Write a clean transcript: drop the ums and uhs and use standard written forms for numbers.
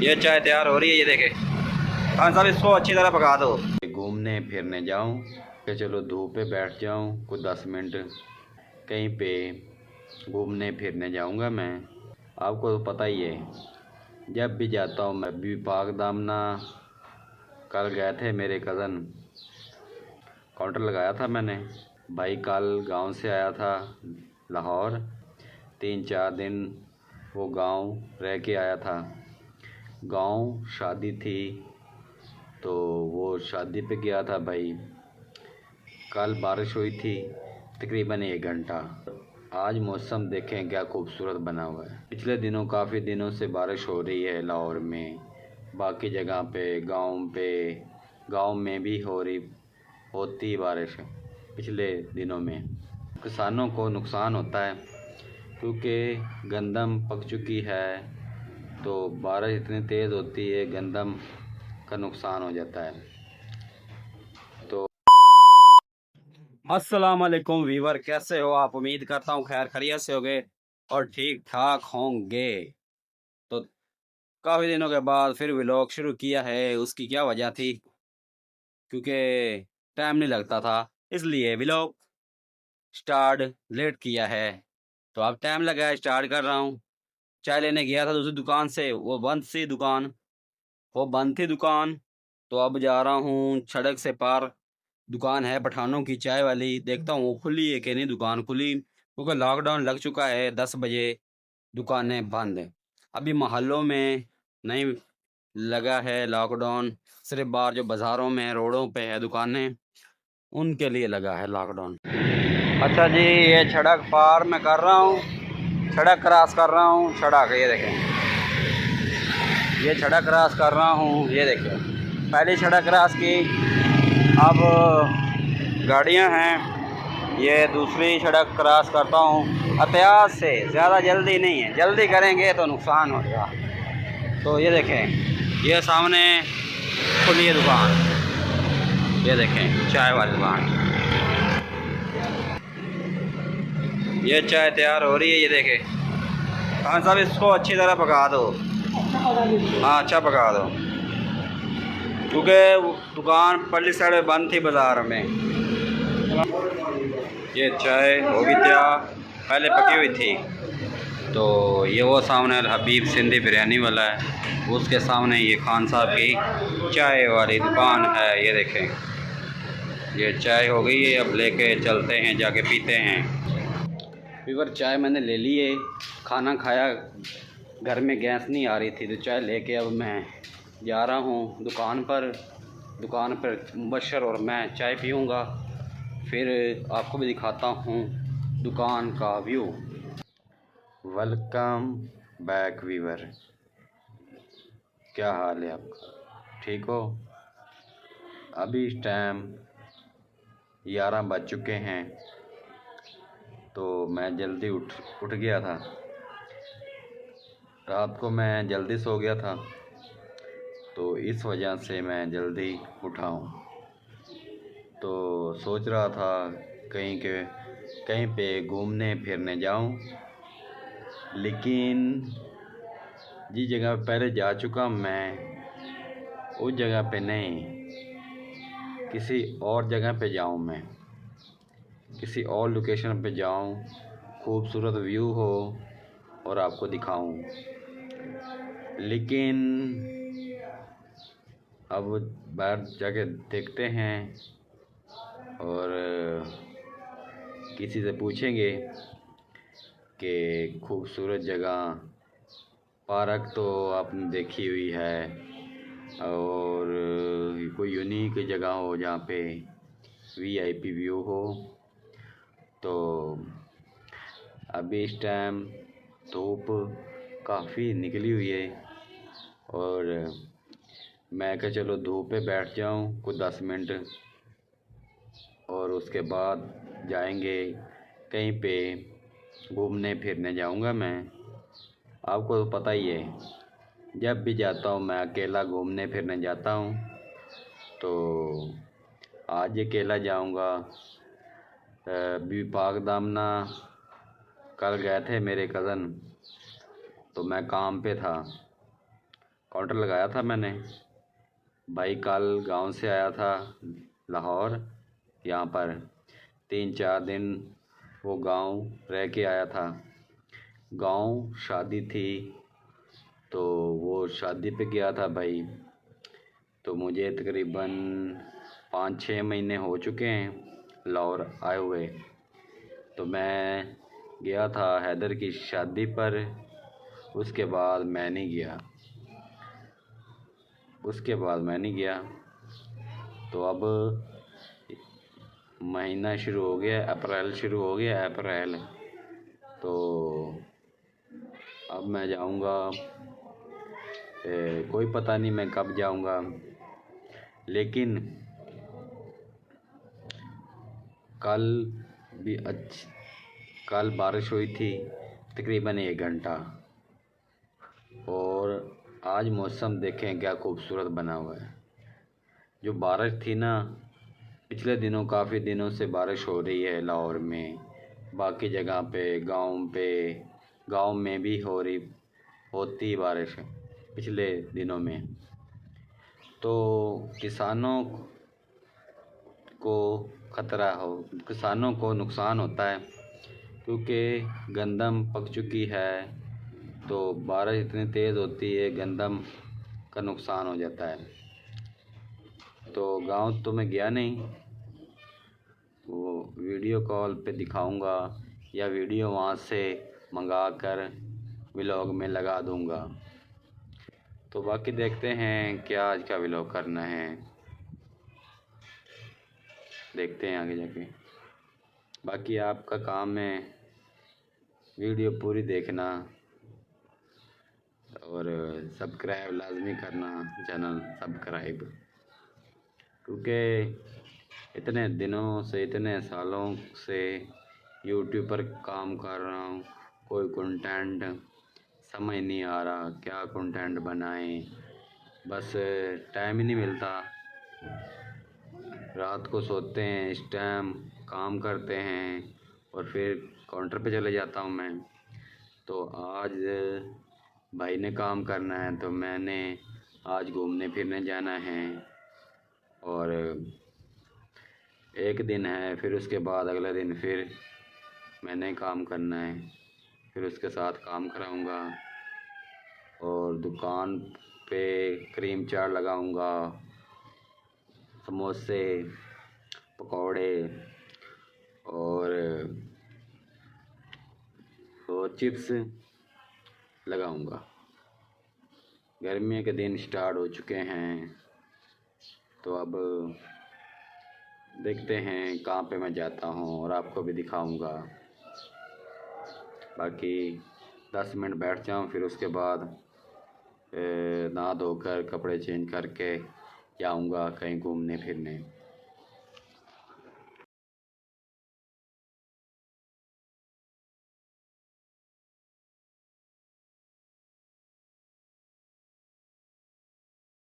ये चाय तैयार हो रही है, ये देखे। हाँ साहब, इसको अच्छी तरह पका दो। घूमने फिरने जाऊं कि चलो धूप पे बैठ जाऊं कुछ 10 मिनट कहीं पे घूमने फिरने जाऊंगा मैं। आपको तो पता ही है, जब भी जाता हूं मैं भी पाक दामना। कल गए थे मेरे कज़न, काउंटर लगाया था मैंने। भाई कल गांव से आया था लाहौर, 3-4 दिन वो गांव रह के आया था। गांव शादी थी तो वो शादी पे गया था भाई। कल बारिश हुई थी तकरीबन 1 घंटा। आज मौसम देखें क्या खूबसूरत बना हुआ है। पिछले दिनों काफ़ी दिनों से बारिश हो रही है लाहौर में, बाकी जगह पे गांव में भी होती बारिश पिछले दिनों में। किसानों को नुकसान होता है क्योंकि गंदम पक चुकी है, तो बारिश इतनी तेज़ होती है गंदम का नुकसान हो जाता है। तो अस्सलाम वालेकुम वीवर, कैसे हो आप? उम्मीद करता हूँ खैर खैरियत से होगे और ठीक ठाक होंगे। तो काफ़ी दिनों के बाद फिर व्लॉग शुरू किया है। उसकी क्या वजह थी? क्योंकि टाइम नहीं लगता था, इसलिए व्लॉग स्टार्ट लेट किया है। तो अब टाइम लगा है, स्टार्ट कर रहा हूँ। चाय लेने गया था दूसरी दुकान से, वो बंद थी दुकान। तो अब जा रहा हूँ सड़क से पार, दुकान है पठानों की चाय वाली, देखता हूँ वो खुली है कि नहीं। दुकान खुली क्योंकि लॉकडाउन लग चुका है, 10 बजे दुकानें बंद है। अभी मोहल्लों में नहीं लगा है लॉकडाउन, सिर्फ बाहर जो बाज़ारों में रोडों पे है दुकानें, उनके लिए लगा है लॉकडाउन। अच्छा जी, ये सड़क पार मैं कर रहा हूँ, सड़क क्रॉस कर रहा हूँ। सड़क ये देखें, ये सड़क क्रॉस कर रहा हूँ, ये देखें। पहली सड़क क्रॉस की, अब गाड़ियाँ हैं। ये दूसरी सड़क क्रॉस करता हूँ एहतियात से, ज़्यादा जल्दी नहीं है, जल्दी करेंगे तो नुकसान होगा। तो ये देखें, ये सामने खुली है दुकान, ये देखें चाय वाली दुकान। ये चाय तैयार हो रही है, ये देखें। हाँ साहब, इसको अच्छी तरह पका दो। हाँ अच्छा पका दो, क्योंकि दुकान पल्ली साइड बंद थी बाज़ार में। ये चाय होगी तैयार, पहले पकी हुई थी। तो ये वो सामने हबीब सिंधी बिरयानी वाला है, उसके सामने ये खान साहब की चाय वाली दुकान है। ये देखें, ये चाय हो गई है, अब लेके चलते हैं, जाके पीते हैं। फीवर चाय मैंने ले ली है, खाना खाया, घर में गैस नहीं आ रही थी तो चाय लेके अब मैं जा रहा हूँ दुकान पर मुबशर और मैं चाय पीऊँगा, फिर आपको भी दिखाता हूँ दुकान का व्यू। वेलकम बैक वीवर, क्या हाल है आपका? ठीक हो? अभी इस टाइम 11 बज चुके हैं, तो मैं जल्दी उठ गया था। रात को मैं जल्दी सो गया था, तो इस वजह से मैं जल्दी उठा हूँ। तो सोच रहा था कहीं पे घूमने फिरने जाऊँ, लेकिन जिस जगह पहले जा चुका मैं उस जगह पे नहीं, किसी और जगह पे जाऊँ मैं, किसी और लोकेशन पे जाऊँ, खूबसूरत व्यू हो और आपको दिखाऊं। लेकिन अब बाहर जाके देखते हैं और किसी से पूछेंगे कि खूबसूरत जगह, पार्क तो आपने देखी हुई है, और कोई यूनिक जगह हो जहाँ पे वीआईपी व्यू हो। तो अभी इस टाइम धूप काफ़ी निकली हुई है और मैं कहा चलो धूप पे बैठ जाऊं कुछ 10 मिनट, और उसके बाद जाएंगे कहीं पे घूमने फिरने जाऊंगा मैं। आपको तो पता ही है, जब भी जाता हूं मैं अकेला घूमने फिरने जाता हूं। तो आज अकेला जाऊंगा भी पाक दामना। कल गए थे मेरे कज़न, तो मैं काम पे था, काउंटर लगाया था मैंने। भाई कल गांव से आया था लाहौर, यहाँ पर 3-4 दिन वो गांव रह के आया था। गांव शादी थी तो वो शादी पे गया था भाई। तो मुझे तकरीबन 5-6 महीने हो चुके हैं लाहौर आए हुए। तो मैं गया था हैदर की शादी पर, उसके बाद मैं नहीं गया। तो अब महीना शुरू हो गया, अप्रैल शुरू हो गया अप्रैल। तो अब मैं जाऊंगा, कोई पता नहीं मैं कब जाऊंगा। लेकिन कल बारिश हुई थी तकरीबन 1 घंटा। और आज मौसम देखें क्या खूबसूरत बना हुआ है। जो बारिश थी ना, पिछले दिनों काफ़ी दिनों से बारिश हो रही है लाहौर में, बाकी जगह पे गांव में भी होती बारिश पिछले दिनों में। तो किसानों को नुकसान होता है, क्योंकि गंदम पक चुकी है। तो बारिश इतनी तेज़ होती है, गंदम का नुकसान हो जाता है। तो गांव तो मैं गया नहीं, वो वीडियो कॉल पे दिखाऊंगा या वीडियो वहाँ से मंगा कर व्लॉग में लगा दूंगा। तो बाकी देखते हैं क्या आज का व्लॉग करना है, देखते हैं आगे जाके। बाकी आपका काम है वीडियो पूरी देखना और सब्सक्राइब लाजमी करना, चैनल सब्सक्राइब। क्योंकि इतने सालों से यूट्यूब पर काम कर रहा हूँ, कोई कंटेंट समझ नहीं आ रहा क्या कंटेंट बनाएं, बस टाइम ही नहीं मिलता। रात को सोते हैं, इस टाइम काम करते हैं और फिर काउंटर पे चले जाता हूँ मैं। तो आज भाई ने काम करना है, तो मैंने आज घूमने फिरने जाना है। और एक दिन है, फिर उसके बाद अगले दिन फिर मैंने काम करना है, फिर उसके साथ काम कराऊंगा। और दुकान पे क्रीम चाट लगाऊंगा, समोसे, पकौड़े और चिप्स लगाऊंगा। गर्मियों के दिन स्टार्ट हो चुके हैं, तो अब देखते हैं कहाँ पे मैं जाता हूँ और आपको भी दिखाऊंगा। बाकी 10 मिनट बैठ जाऊँ, फिर उसके बाद नहा धोकर कपड़े चेंज करके जाऊंगा कहीं घूमने फिरने।